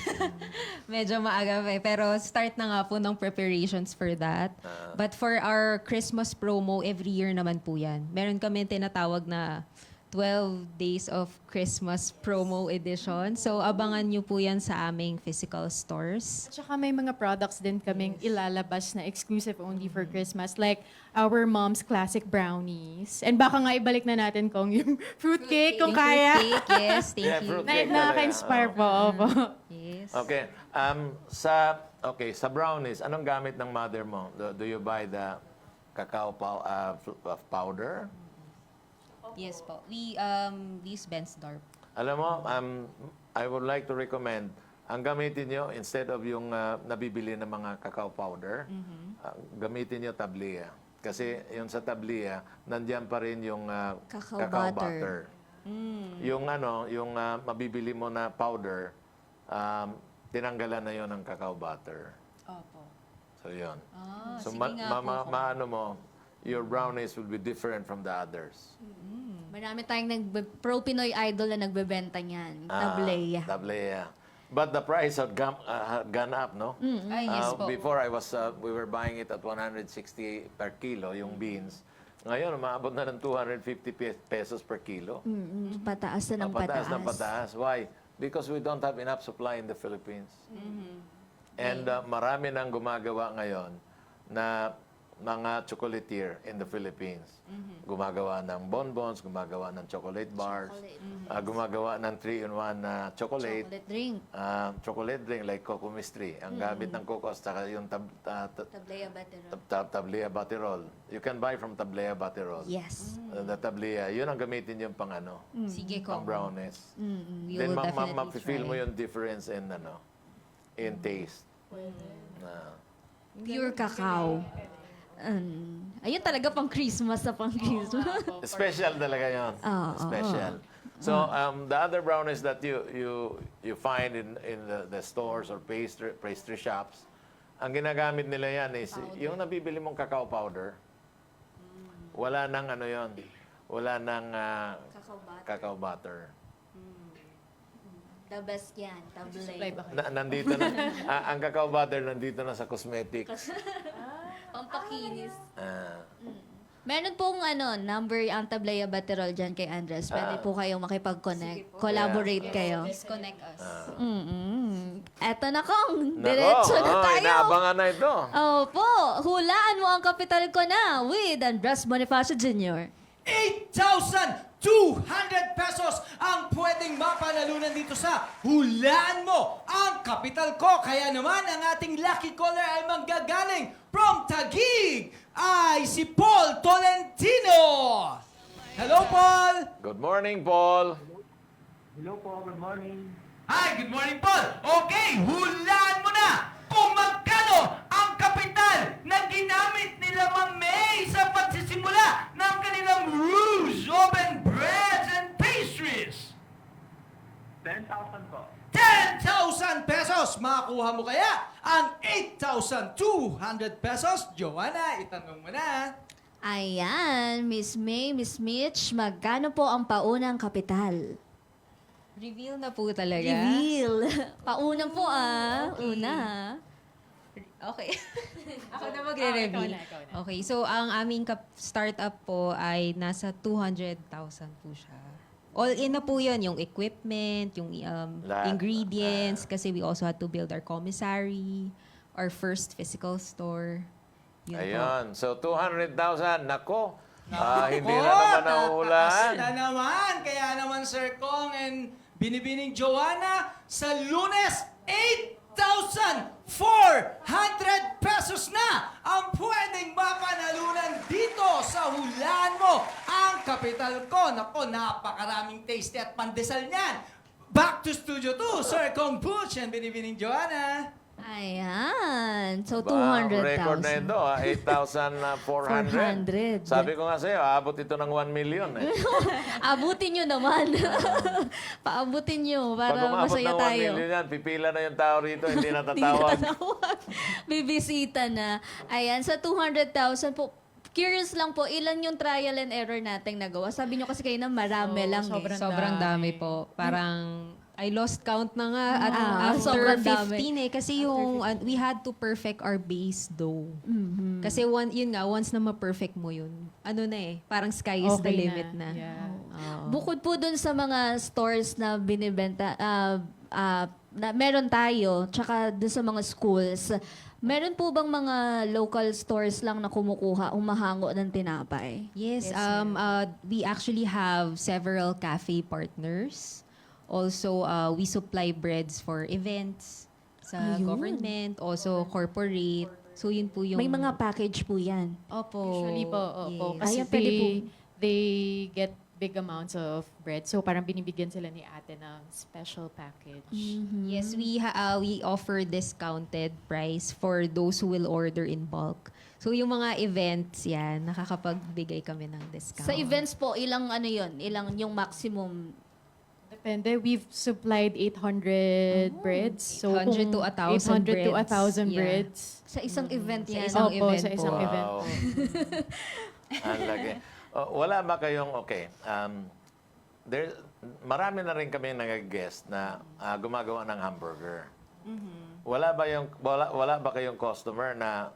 Medyo maaga pa eh. Pero start na nga po ng preparations for that. But for our Christmas promo, every year naman po yan. Meron kami tinatawag na 12 Days of Christmas Promo Edition. So, abangan nyo po yan sa aming physical stores. At saka may mga products din kaming ilalabas na exclusive only for Christmas. Like our mom's classic brownies. And baka nga ibalik na natin kung yung fruitcake, kung Yung kaya. fruitcake, yes, thank Yeah, you. fruitcake. Nakaka-inspire po. Opo. Yes. Okay. Sa brownies, anong gamit ng mother mo? Do you buy the cacao powder? Yes po. We use Bensdorp. Alam mo, I would like to recommend, ang gamitin nyo, instead of yung nabibili ng mga cacao powder, gamitin nyo tablia. Kasi yung sa tablia, nandiyan pa rin yung Cacao cacao butter. butter. Yung mabibili mo na powder, tinanggalan na yon ng cacao butter. Opo. So, yun. So, sige nga po. maano mo, your brownies will be different from the others. Marami tayong Pro Pinoy Idol na nagbebenta niyan. Tableya. Tableya. But the price had gone up, no? Ay, yes po. Before we were buying it at 160 per kilo, yung beans. Ngayon, umaabot na ng 250 pesos per kilo. Pataas na ng Pataas pataas. ng pataas. Why? Because we don't have enough supply in the Philippines. And marami nang gumagawa ngayon na mga chocolatier in the Philippines. Gumagawa ng bonbons, gumagawa ng chocolate bars, gumagawa ng 3-in-1 na chocolate. Chocolate drink. Chocolate drink like Coco Mystery. Ang gamit ng Coco at saka yung Tableya Batero. Tablia Batirol. You can buy from Tablia Batirol. Yes. The Tablia, yun ang gamitin yung pang ano, Sige pang ko. brownies. You Then will definitely ma-feel try. mo yung difference in in taste. Pure cacao. Ayun talaga pang Christmas na pang Christmas. Special talaga yun. Oo, Special. So the other brownies that you find in the stores or pastry shops, ang ginagamit nila yan is yung nabibili mong cacao powder. Wala nang ano yon, wala nang cacao butter. The best yan, Supply tablay. ba kayo? Nandito na ang cacao butter nandito na sa cosmetics. Pampakinis. Ah. Meron pong number ang Tablaya Baterol dyan kay Andres. Pwede po kayong makipag-connect. Collaborate kayo. Connect us. Eto na kong. Nako, Diretso na tayo. inaabangan na ito. Opo. Hulaan mo ang kapital ko na with Andres Bonifacio Jr. 8,200 pesos ang pwedeng mapanalunan dito sa Hulaan Mo ang Kapital Ko. Kaya naman ang ating lucky caller ay manggagaling from Taguig ay si Paul Tolentino. Hello, Paul! Good morning, Paul. Hello po, good morning. Hi, good morning, Paul. Okay, hulaan mo na kung magkano ang kapital na ginamit nila Ma'am May sa pagsisimula ng kanilang Rouge Oven Breads and Pastries. 10,000 po. 10,000 pesos! Makakuha mo kaya ang 8,200 pesos? Joanna, itanong mo na. Ayan, Miss May, Miss Mitch, magkano po ang paunang kapital? Reveal na po talaga. Reveal. Pauna po Una. Okay. Ako na magre-reveal. Ikaw na. Okay, so ang aming startup po ay nasa 200,000 po siya. All in na po yun, yung equipment, yung Lahat. ingredients, kasi we also had to build our commissary, our first physical store. Yun po. Ayun. So, 200,000. Nako. Hindi na naman nahuhulaan. Taas na naman. Kaya naman, Sir Kong and Binibining Joanna, sa Lunes, 8,400 pesos na ang pwedeng mapanalunan dito sa Hulaan Mo ang Kapital Ko. Nako, napakaraming tasty at pandesal niyan. Back to Studio 2, Sir Kong Butch and Binibining Joanna. Ayan. So, Ba, record na 200,000. ito, 8,400. 400. Sabi ko nga sa'yo, aabot ito ng 1 million. Eh. Abutin nyo naman. Paabutin nyo Pag para umabot masaya ng 1 tayo. million yan, pipila na yung tao rito, hindi Hindi natatawag. tatawag. Bibisita na. Ayan, sa 200,000 po, curious lang po, ilan yung trial and error nating nagawa? Sabi nyo kasi kayo na marami lang Sobrang dami po. Parang, I lost count na nga at after sobrang dami. 15 kasi yung, we had to perfect our base dough. Mm-hmm. Kasi yun nga, once na ma-perfect mo yun, parang sky is the Okay limit na. Yeah. Oo. Bukod po dun sa mga stores na binibenta, na meron tayo, tsaka dun sa mga schools, meron po bang mga local stores lang na kumukuha, umahango ng tinapay? Yes, we actually have several cafe partners. Also, we supply breads for events sa Ayun. government, also corporate. So, yun po yung... May mga package po yan. Opo. Usually po, opo. Yes. Kasi Ayan, pwede they get big amounts of bread. So parang binibigyan sila ni ate ng special package. Yes, we offer discounted price for those who will order in bulk. So, yung mga events, yan, nakakapagbigay kami ng discount. Sa events po, ilang Ilang yung maximum? Depende. We've supplied 800 breads. So 800 to 1,000 800 to breads. 1,000 Yeah. breads. Sa isang event Sa yan. isang Opo, event sa isang po. event Wow. po. Ang laki. Wala ba kayong, marami na rin kami nag-guest na gumagawa ng hamburger. Wala ba kayong customer na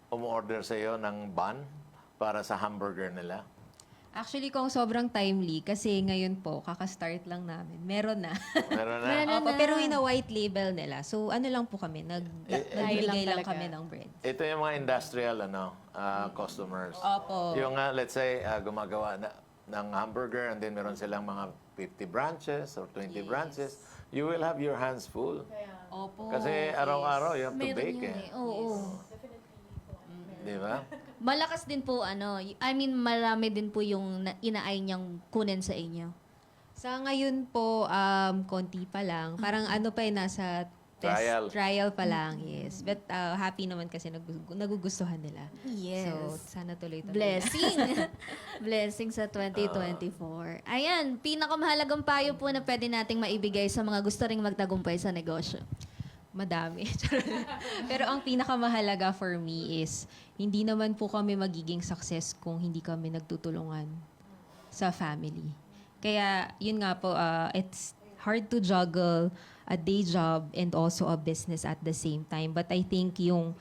umu-order sa iyo ng bun para sa hamburger nila? Actually, kung sobrang timely, kasi ngayon po, kakastart lang namin. Meron na. Meron na? Meron Opo, na. pero in a white label nila. So, ano lang po kami, nagbibigay lang talaga. kami ng bread. Ito yung mga industrial customers. Opo. Yung let's say gumagawa ng hamburger and then meron silang mga 50 branches or 20 branches. You will have your hands full. Opo. Kasi araw-araw you have to Meron bake yan eh. Oo. Di ba? Malakas din po, marami din po yung inaay niyang kunin sa inyo. Sa ngayon po, konti pa lang. Parang nasa Trial pa lang, yes. But happy naman kasi nagugustuhan nila. Yes. So, sana tuloy-tuloy. Blessing. Blessing sa 2024. Ayan, pinakamahalagang payo po na pwede nating maibigay sa mga gusto ring magtagumpay sa negosyo. Madami. Pero ang pinakamahalaga for me is, hindi naman po kami magiging success kung hindi kami nagtutulungan sa family. Kaya, yun nga po, it's hard to juggle a day job and also a business at the same time. But I think yung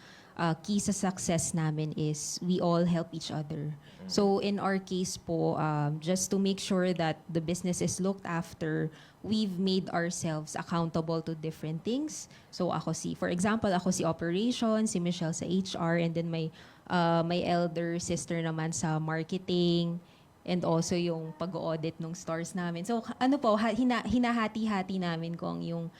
key sa success namin is we all help each other. So in our case po, just to make sure that the business is looked after, we've made ourselves accountable to different things. So for example, ako si operations, si Michelle sa HR, and then my elder sister naman sa marketing, and also yung pag-audit ng stores namin. So ano po, hinahati-hati namin kung yung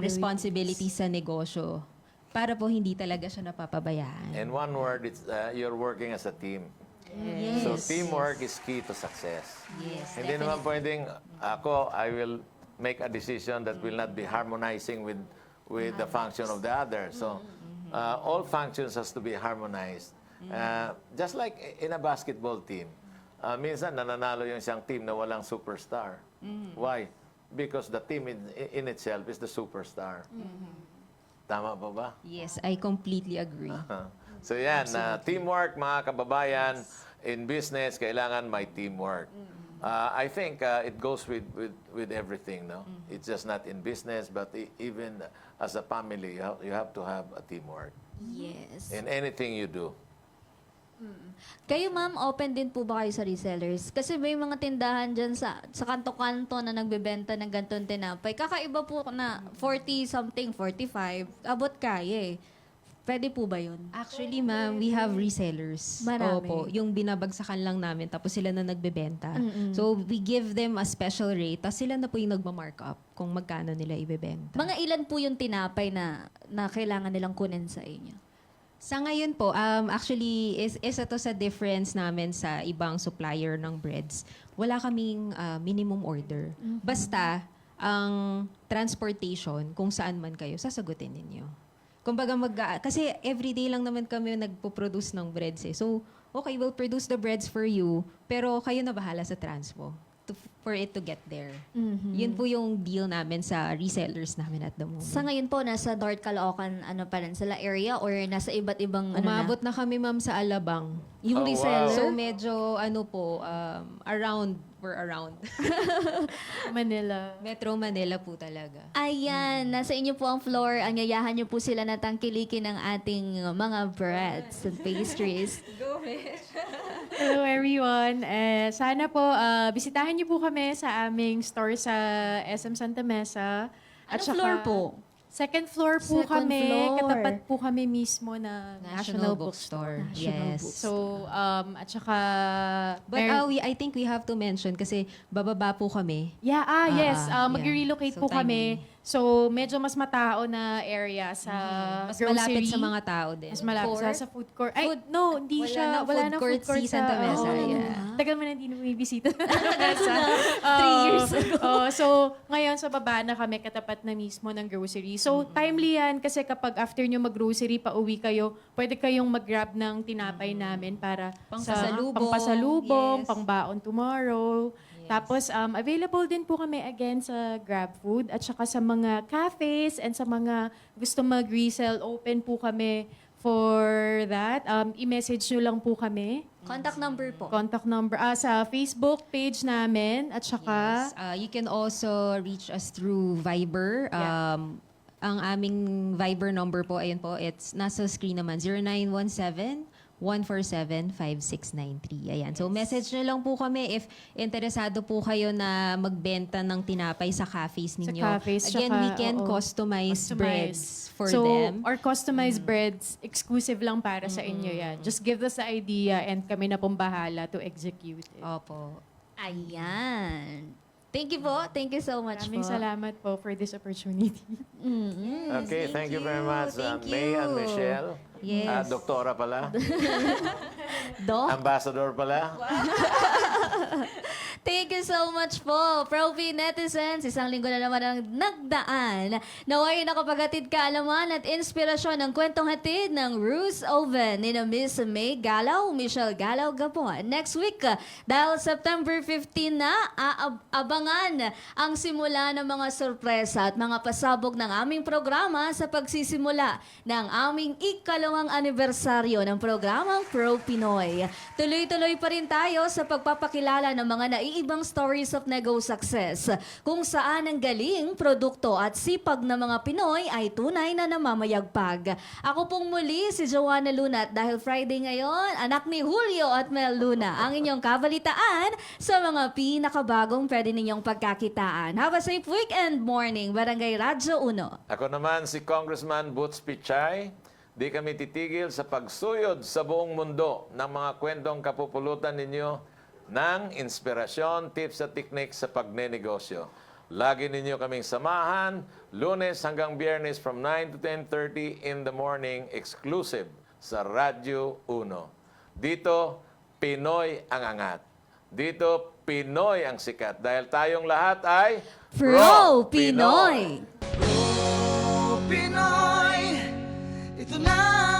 responsibility sa negosyo para po hindi talaga siya napapabayaan. In one word, it's you're working as a team. Yes. So teamwork is key to success. Yes, Hindi naman pwedeng ako, I will make a decision that will not be harmonizing with the function of the other. So all functions has to be harmonized. Just like in a basketball team, minsan nananalo yung isang team na walang superstar. Why? Because the team in itself is the superstar. Tama pa ba? Yes, I completely agree. So yan, teamwork mga kababayan, in business, kailangan may teamwork. I think it goes with everything, no? It's just not in business, but even as a family, you have to have a teamwork Yes. in anything you do. Kayo, ma'am, open din po ba kayo sa resellers? Kasi may mga tindahan dyan sa kanto-kanto na nagbebenta ng gantong tinapay. Kakaiba po na 40-something, 45. Abot kaya eh. Pwede po ba yun? Actually, ma'am, we have resellers. Marami. Opo, yung binabagsakan lang namin, tapos sila na nagbebenta. So, we give them a special rate, tapos sila na po yung nagma-markup kung magkano nila ibebenta. Mga ilan po yung tinapay na kailangan nilang kunin sa inyo? Sa ngayon po, actually, isa to sa difference namin sa ibang supplier ng breads. Wala kaming minimum order. Basta, ang transportation, kung saan man kayo, sasagutin ninyo. Kumbaga, kasi everyday lang naman kami nagpo-produce ng breads eh. So, okay, we'll produce the breads for you, pero kayo na bahala sa transpo for it to get there. Yun po yung deal namin sa resellers namin at the moment. Sa ngayon po, nasa North Caloocan, ano pa rin, sila area or nasa iba't ibang, Umabot na kami, ma'am, sa Alabang. Yung Oh, reseller? So, medyo, we're around. Manila. Metro Manila po talaga. Ayan, nasa inyo po ang floor. Anyayahan niyo po sila na tangkilikin ng ating mga breads and pastries. Hello everyone. Sana po bisitahin niyo po kami sa aming store sa SM Santa Mesa. Anong floor po? Second floor po Second kami. floor. Katapat po kami mismo na National Bookstore. National Yes. Bookstore. So, at saka... But I think we have to mention kasi bababa po kami. Yeah, yes. yeah. Mag-relocate So, po kami. timely. So, medyo mas matao na area sa Mas grocery. malapit sa mga tao din. Mas malapit Court? sa food court. Ay, no, hindi Wala siya. nang food court si Santa Mesa, yeah. Tagal mo na hindi bumibisita. 3 years ago. So, ngayon sa baba na kami, katapat na mismo ng grocery. So, timely yan kasi kapag after nyo mag-grocery, pauwi kayo, pwede kayong mag-grab ng tinapay namin para Pangpasalubong. pangpasalubong, Yes. pangbaon tomorrow. Yes. Tapos, available din po kami again sa GrabFood at saka sa mga cafes and sa mga gusto mag-resell, open po kami for that. I-message nyo lang po kami. Contact number po. Contact number sa Facebook page namin at saka You can also reach us through Viber. Yeah. Ang aming Viber number po, ayun po, it's nasa screen naman, 0917-147-5693. Ayan. So, message nyo lang po kami if interesado po kayo na magbenta ng tinapay sa cafes ninyo. cafes, Again, tsaka, we can oo. customize breads for so, them. Or customized breads, exclusive lang para sa inyo yan. Just give us the idea and kami na pong bahala to execute it. Opo. Ayan. Thank you po. Thank you so much Maraming po. salamat po for this opportunity. Okay, thank you very much, Thank May and you. Michelle. Yes. Doktora pala. Doc, Ambassador pala. Thank you so much po, Profi Netizens. Isang linggo na naman ang nagdaan. Naway nakapagatid kaalaman at inspirasyon ng kwentong hatid ng Ruse Oven ni na Miss May Galaw, Michelle Galaw Gapon. Next week, dahil September 15 na, abangan ang simula ng mga sorpresa at mga pasabog ng aming programa sa pagsisimula ng aming ikalawang anibersaryo ng programang Pro Pinoy. Tuloy-tuloy pa rin tayo sa pagpapakilala ng mga naiibang stories of nego success, kung saan ang galing, produkto at sipag ng mga Pinoy ay tunay na namamayagpag. Ako pong muli si Joanna Luna at dahil Friday ngayon, anak ni Julio at Mel Luna, ang inyong kabalitaan sa mga pinakabagong pwede ninyong pagkakitaan. Have a safe weekend morning, Barangay Radyo 1. Ako naman si Congressman Boots Pichay. Di kami titigil sa pagsuyod sa buong mundo ng mga kwentong kapupulutan ninyo ng inspirasyon, tips at techniques sa pagnenegosyo. Lagi ninyo kaming samahan, Lunes hanggang Biyernes from 9 to 10:30 in the morning, exclusive sa Radyo 1. Dito, Pinoy ang angat. Dito, Pinoy ang sikat. Dahil tayong lahat ay Pro Pinoy! Pinoy, ito na